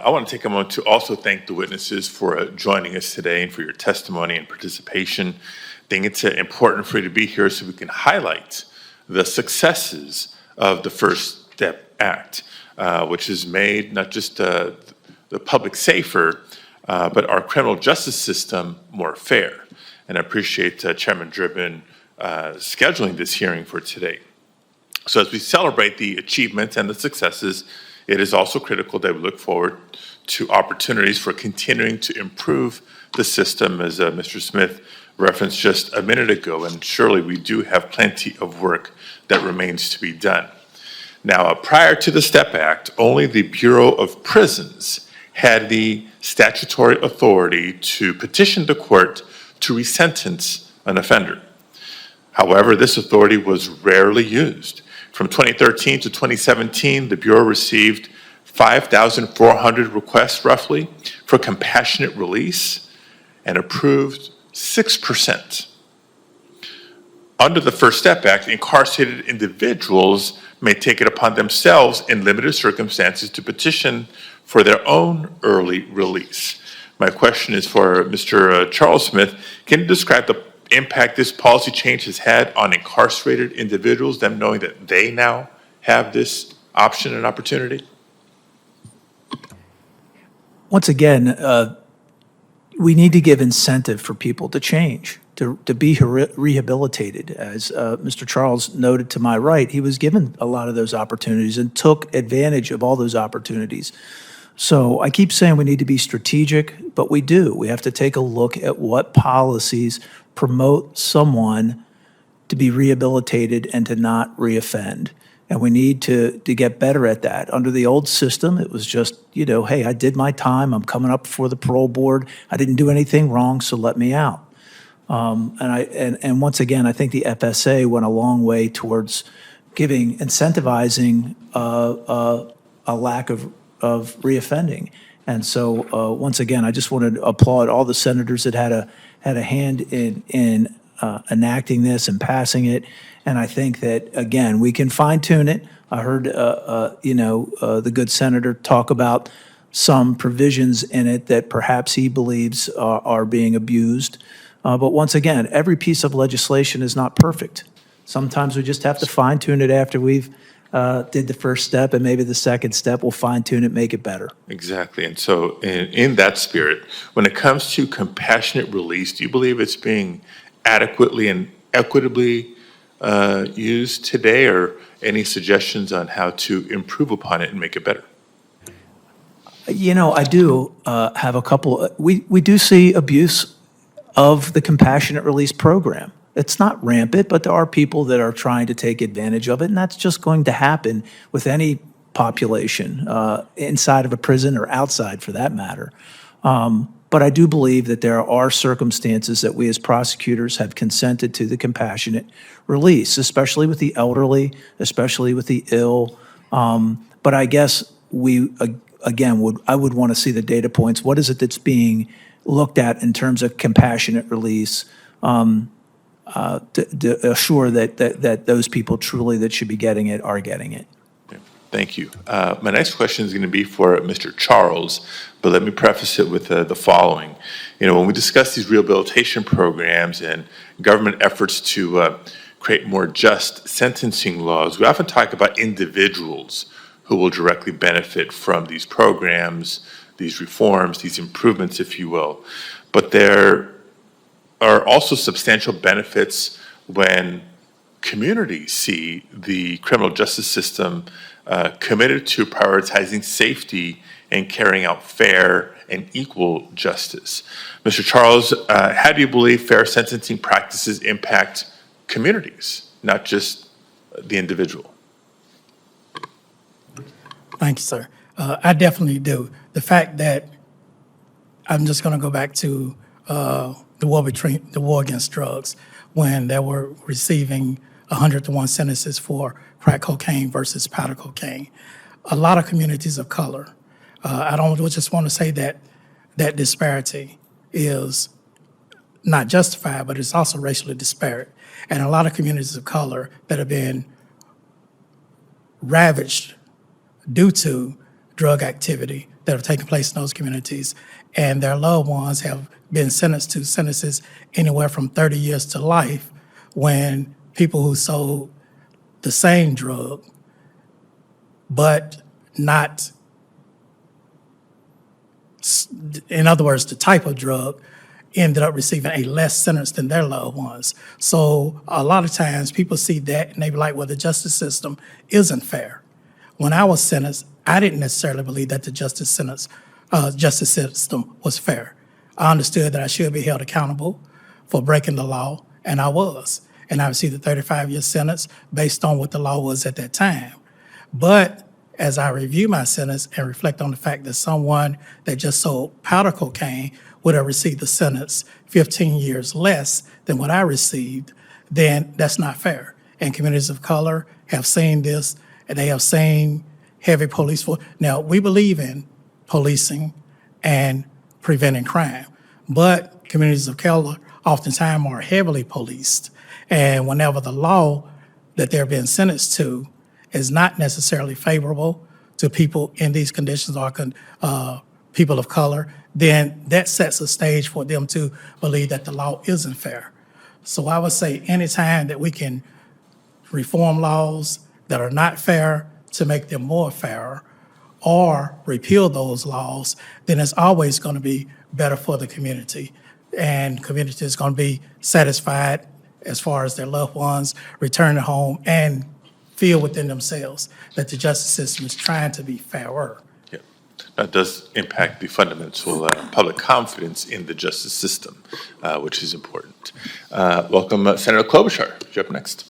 I want to take a moment to also thank the witnesses for joining us today and for your testimony and participation. I think it's important for you to be here so we can highlight the successes of the First Step Act, which has made not just the public safer, but our criminal justice system more fair. And I appreciate Chairman Driven scheduling this hearing for today. So as we celebrate the achievements and the successes, it is also critical that we look forward to opportunities for continuing to improve the system, as Mr. Smith referenced just a minute ago, and surely we do have plenty of work that remains to be done. Now, prior to the STEP Act, only the Bureau of Prisons had the statutory authority to petition the court to resentence an offender. However, this authority was rarely used. From 2013 to 2017, the Bureau received 5,400 requests, roughly, for compassionate release and approved 6%. Under the First Step Act, incarcerated individuals may take it upon themselves in limited circumstances to petition for their own early release. My question is for Mr. Charles Smith. Can you describe the impact this policy change has had on incarcerated individuals, them knowing that they now have this option and opportunity? Once again, we need to give incentive for people to change, to be rehabilitated. As Mr. Charles noted to my right, he was given a lot of those opportunities and took advantage of all those opportunities. So I keep saying we need to be strategic, but we do. We have to take a look at what policies promote someone to be rehabilitated and to not reoffend. And we need to get better at that. Under the old system, it was just, hey, I did my time. I'm coming up before the parole board. I didn't do anything wrong, so let me out. And once again, I think the FSA went a long way towards incentivizing a lack of reoffending. And so once again, I just wanted to applaud all the senators that had a hand in enacting this and passing it. And I think that, again, we can fine tune it. I heard, the good senator talk about some provisions in it that perhaps he believes are being abused. But once again, every piece of legislation is not perfect. Sometimes we just have to fine tune it after we've did the first step, and maybe the second step we'll fine tune it, make it better. Exactly. And so in that spirit, when it comes to compassionate release, do you believe it's being adequately and equitably used today, or any suggestions on how to improve upon it and make it better? I do have a couple. We do see abuse of the compassionate release program. It's not rampant, but there are people that are trying to take advantage of it, and that's just going to happen with any population, inside of a prison or outside for that matter. But I do believe that there are circumstances that we as prosecutors have consented to the compassionate release, especially with the elderly, especially with the ill. But I guess I would want to see the data points. What is it that's being looked at in terms of compassionate release to assure that those people truly that should be getting it are getting it? Thank you. My next question is going to be for Mr. Charles, but let me preface it with the following. When we discuss these rehabilitation programs and government efforts to create more just sentencing laws, we often talk about individuals who will directly benefit from these programs, these reforms, these improvements, if you will. But there are also substantial benefits when communities see the criminal justice system committed to prioritizing safety and carrying out fair and equal justice. Mr. Charles, how do you believe fair sentencing practices impact communities, not just the individual? Thank you, sir. I definitely do. The fact that I'm just going to go back to the war against drugs, when they were receiving 100-to-1 sentences for crack cocaine versus powder cocaine. A lot of communities of color, I don't just want to say that that disparity is not justified, but it's also racially disparate. And a lot of communities of color that have been ravaged due to drug activity that have taken place in those communities, and their loved ones have been sentenced to sentences anywhere from 30 years to life, when people who sold the same drug, but not, in other words, the type of drug, ended up receiving a less sentence than their loved ones. So a lot of times people see that and they be like, well, the justice system isn't fair. When I was sentenced, I didn't necessarily believe that the justice system was fair. I understood that I should be held accountable for breaking the law, and I was. And I received a 35-year sentence based on what the law was at that time. But as I review my sentence and reflect on the fact that someone that just sold powder cocaine would have received a sentence 15 years less than what I received, then that's not fair. And communities of color have seen this, and they have seen heavy police force. Now, we believe in policing and preventing crime, but communities of color oftentimes are heavily policed. And whenever the law that they're being sentenced to is not necessarily favorable to people in these conditions or people of color, then that sets a stage for them to believe that the law isn't fair. So I would say anytime that we can reform laws that are not fair to make them more fair, or repeal those laws, then it's always going to be better for the community. And community is going to be satisfied as far as their loved ones returning home and feel within themselves that the justice system is trying to be fairer. Yeah, that does impact the fundamental public confidence in the justice system, which is important. Welcome, Senator Klobuchar. You're up next.